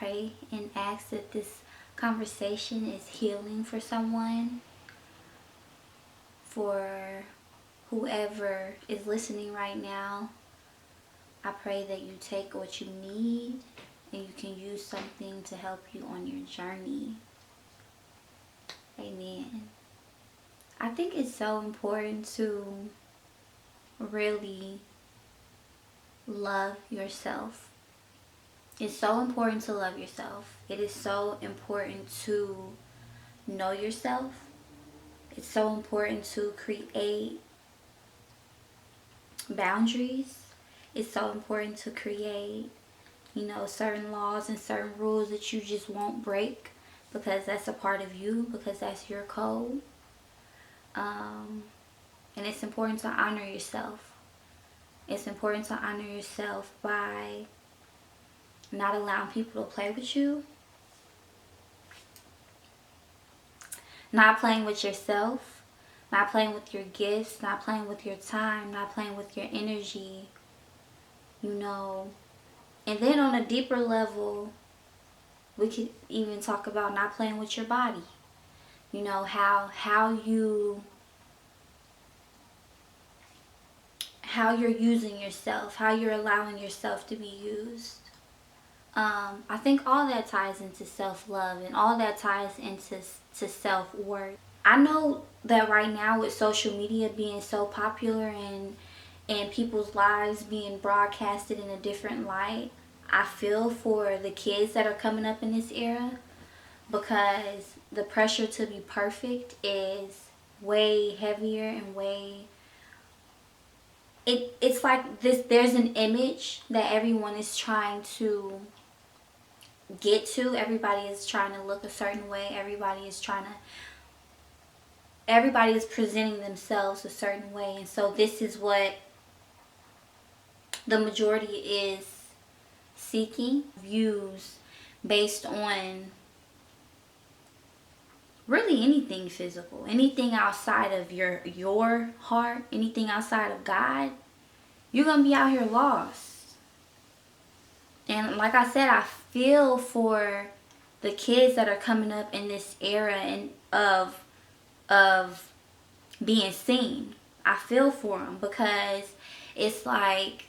pray and ask that this conversation is healing for someone, for whoever is listening right now. I pray that you take what you need and you can use something to help you on your journey. Amen. I think it's so important to really love yourself. It's so important to love yourself. It is so important to know yourself. It's so important to create boundaries. It's so important to create, certain laws and certain rules that you just won't break, because that's a part of you, because that's your code. And it's important to honor yourself. It's important to honor yourself by not allowing people to play with you, not playing with yourself, not playing with your gifts, not playing with your time, not playing with your energy, And then on a deeper level, we could even talk about not playing with your body. How you're using yourself, how you're allowing yourself to be used. I think all that ties into self-love, and all that ties into self-worth. I know that right now, with social media being so popular and people's lives being broadcasted in a different light, I feel for the kids that are coming up in this era, because the pressure to be perfect is way heavier and it's like this. There's an image that everyone is trying to get to. Everybody is trying to look a certain way. Everybody is presenting themselves a certain way. And so this is what the majority is seeking. Views based on really anything physical, anything outside of your heart, anything outside of God, you're gonna be out here lost. And like I said, I feel for the kids that are coming up in this era and of being seen. I feel for them, because it's like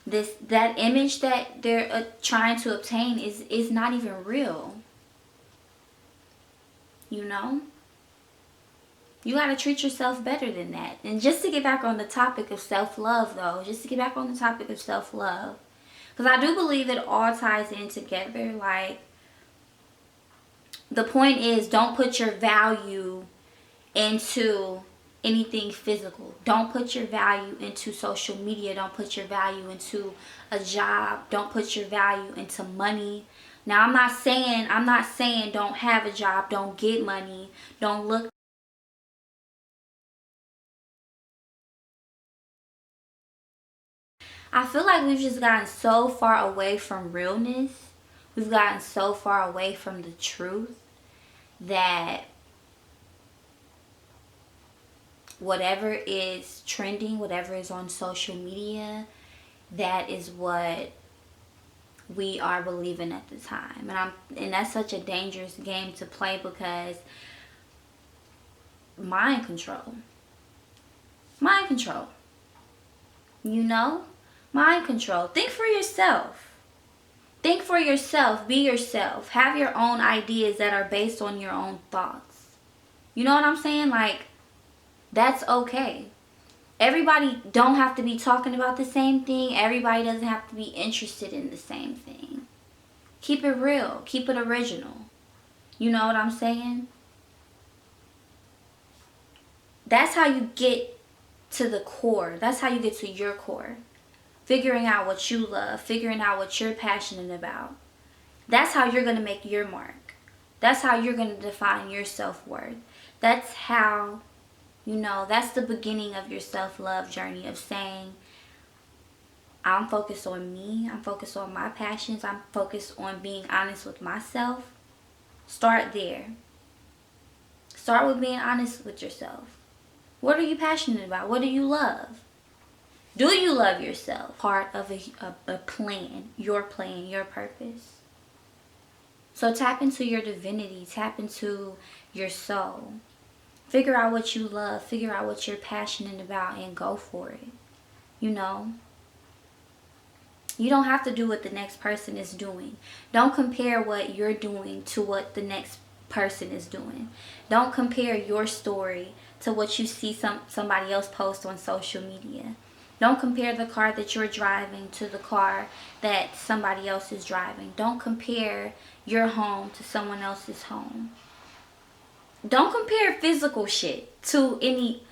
that image that they're trying to obtain is not even real. You got to treat yourself better than that. And just to get back on the topic of self-love, though, because I do believe it all ties in together. Like, the point is, don't put your value into anything physical. Don't put your value into social media. Don't put your value into a job. Don't put your value into money. Now, I'm not saying don't have a job, don't get money, don't look. I feel like we've just gotten so far away from realness. We've gotten so far away from the truth that whatever is trending, whatever is on social media, that is what we are believing at the time. And that's such a dangerous game to play, because mind control, mind control. Think for yourself. Be yourself. Have your own ideas that are based on your own thoughts. You know what I'm saying? Like, that's okay. Everybody don't have to be talking about the same thing. Everybody doesn't have to be interested in the same thing. Keep it real. Keep it original. You know what I'm saying? That's how you get to the core. That's how you get to your core. Figuring out what you love. Figuring out what you're passionate about. That's how you're going to make your mark. That's how you're going to define your self-worth. That's how... that's the beginning of your self-love journey, of saying, I'm focused on me. I'm focused on my passions. I'm focused on being honest with myself. Start there. Start with being honest with yourself. What are you passionate about? What do you love? Do you love yourself? Part of a plan, your purpose. So tap into your divinity, tap into your soul. Figure out what you love, figure out what you're passionate about, and go for it. You know? You don't have to do what the next person is doing. Don't compare what you're doing to what the next person is doing. Don't compare your story to what you see somebody else post on social media. Don't compare the car that you're driving to the car that somebody else is driving. Don't compare your home to someone else's home. Don't compare physical shit to any...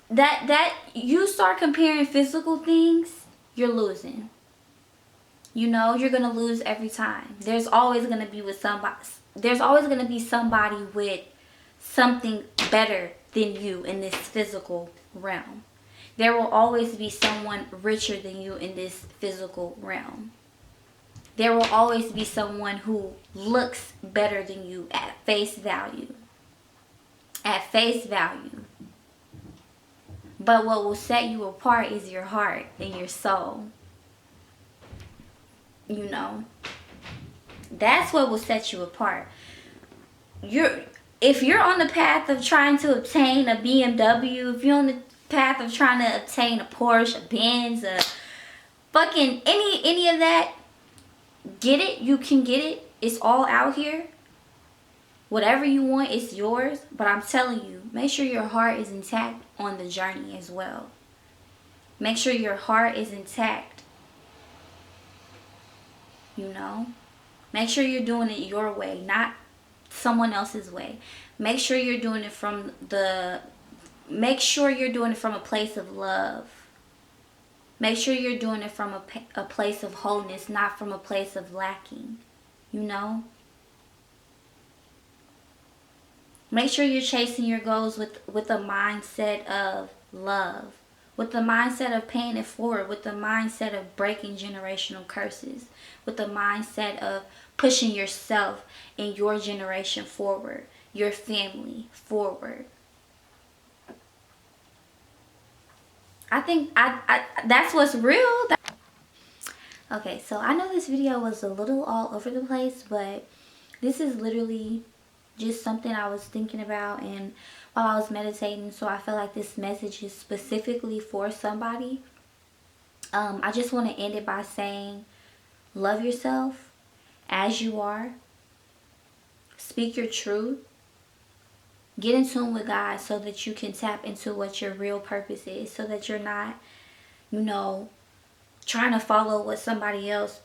That you start comparing physical things, you're losing. You know, you're gonna lose every time. There's always gonna be somebody with something better than you in this physical realm. There will always be someone richer than you in this physical realm. There will always be someone who looks better than you at face value. At face value. But what will set you apart is your heart and your soul. You know, that's what will set you apart. If you're on the path of trying to obtain a BMW, if you're on the path of trying to obtain a Porsche, a Benz, a fucking any of that, get it. You can get it. It's all out here. Whatever you want, it's yours. But I'm telling you, make sure your heart is intact on the journey as well. Make sure your heart is intact. You know, make sure you're doing it your way, not someone else's way. Make sure you're doing it from a place of love. Make sure you're doing it from a place of wholeness, not from a place of lacking. You know, make sure you're chasing your goals with a mindset of love, with the mindset of paying it forward, with the mindset of breaking generational curses, with the mindset of pushing yourself and your generation forward, your family forward. I think that's what's real. Okay, so I know this video was a little all over the place, but this is literally just something I was thinking about and while I was meditating, so I feel like this message is specifically for somebody. I just want to end it by saying, love yourself as you are. Speak your truth. Get in tune with God so that you can tap into what your real purpose is, so that you're not, you know, trying to follow what somebody else,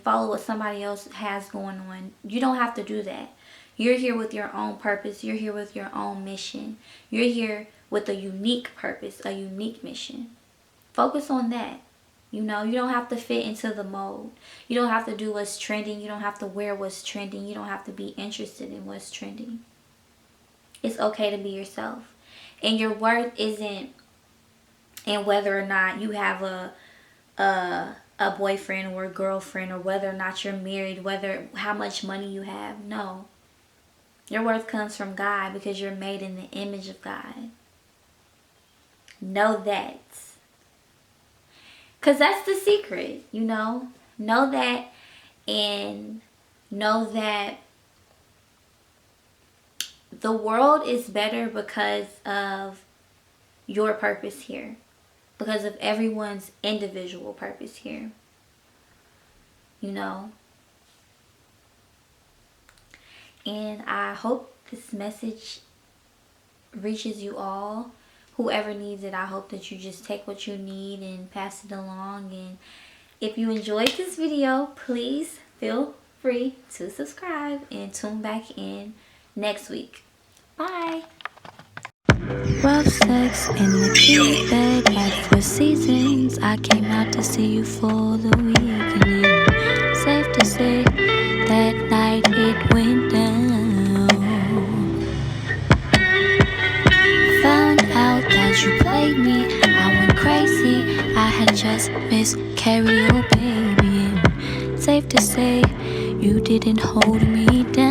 follow what somebody else has going on. You don't have to do that. You're here with your own purpose. You're here with your own mission. You're here with a unique purpose, a unique mission. Focus on that. You know, you don't have to fit into the mold. You don't have to do what's trending. You don't have to wear what's trending. You don't have to be interested in what's trending. It's okay to be yourself. And your worth isn't in whether or not you have a boyfriend or a girlfriend, or whether or not you're married, how much money you have. No. Your worth comes from God because you're made in the image of God. Know that. Because that's the secret, you know. Know that, and know that the world is better because of your purpose here. Because of everyone's individual purpose here. You know. And I hope this message reaches you all. Whoever needs it, I hope that you just take what you need and pass it along. And if you enjoyed this video, please feel free to subscribe and tune back in next week. Bye. Rough sex in the cute bed at 4 Seasons. I came out to see you for the weekend. Safe to say that night it went down. Found out that you played me, I went crazy. I had just miscarried your baby. Safe to say you didn't hold me down.